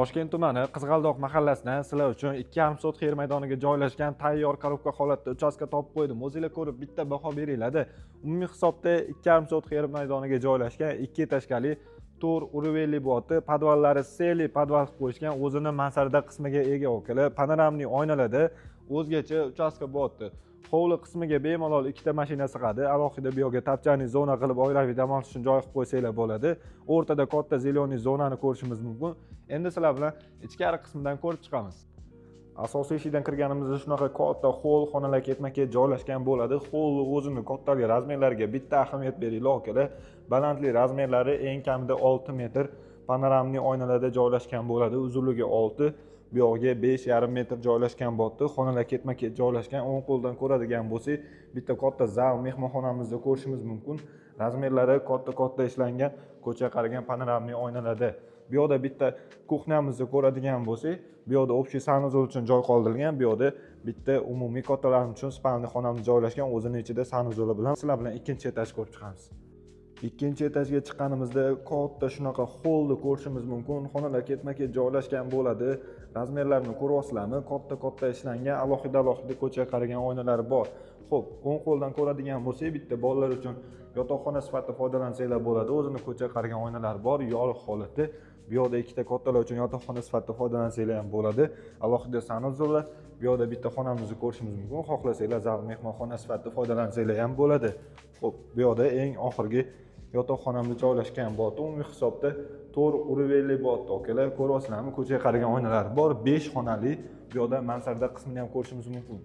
Toshkent tumani Qizg'aldoq mahallasidan sizlar uchun 2,5 sotix yer maydoniga joylashgan tayyor korobka holatda uchastka topib qo'ydim. O'zingizlar ko'rib bitta baho beringlar-da. Umumiy hisobda 2,5 sotix yer maydoniga joylashgan 2 etажkali to'r uruvelli bo'ti, podvallari seli podval qilib qo'yishgan, o'zini mansarda qismiga ega okalar, panoramli oynalarda o'zgacha uchastka bo'ti. Hovli qismiga bemalol ikkita mashina sig'adi. Alohida bu yerga tapchani zona qilib oilaviy dam olish uchun joy qilib qo'ysanglar bo'ladi. O'rtada katta zeleniy zonani ko'rishimiz mumkin. Endi sizlar bilan ichkari qismidan ko'rib chiqamiz. Asosiy eshikdan kirganimizda shunaqa katta hol xonalar ketma-ket joylashgan bo'ladi. Hol o'zini kattalik razmerlariga bitta ahamiyat beringlar akalar. Balandlik razmerlari eng kamida 6 metr, panoramli oynalarda joylashgan bo'ladi. Uzunligi 6, bu yoqqa 5,5 metr joylashgan bo'ti. Xonalar ketma-ket joylashgan. O'ng qo'ldan ko'radigan bo'lsak, bitta katta zal mehmonxonamizda ko'rishimiz mumkin. Razmerlari katta ishlangan, ko'chaga qaragan panoramli oynalarda. Bu yoqda bitta kuxnyamizni ko'radigan bo'lsak, bu yoqda общий sanuzol uchun joy qoldirilgan. Bu yoqda bitta umumiy kattalarimiz uchun spalni xonamiz joylashgan. O'zining ichida sanuzoli bilan sizlar bilan ikkinchi etaj ko'rib chiqamiz. Ikkinchi etajga chiqqanimizda katta shunaqa holni ko'rishimiz mumkin. Xonalar ketma-ket joylashgan bo'ladi. Razmerlarini ko'ryapsizlarmi? Katta ishlangan, alohida ko'chaga qaragan oynalari bor. Xo'p, o'ng qo'ldan ko'radigan bo'lsak, bitta bolalar uchun yotoqxona sifatida foydalansanglar bo'ladi. O'zini ko'chaga qaragan oynalar bor, yorug' holatda. Bu yoqda ikkita kattalar uchun yotoqxona sifatida foydalansanglar ham bo'ladi. Alohida sanuzollar. Bu yoqda bitta xonamizni ko'rishimiz mumkin. Xohlasanglar zal mehmonxona sifatida foydalansanglar ham bo'ladi. Xo'p, bu yoqda eng oxirgi yotoqxonamiz joylashgan bo'ti. Umumiy hisobda to'r uruvelli bo'ti akalar. Ko'ryapsizlarmi? Ko'chaga qaragan oynalar bor. 5 xonali. Bu yoqda mansarda qismini ham ko'rishimiz mumkin.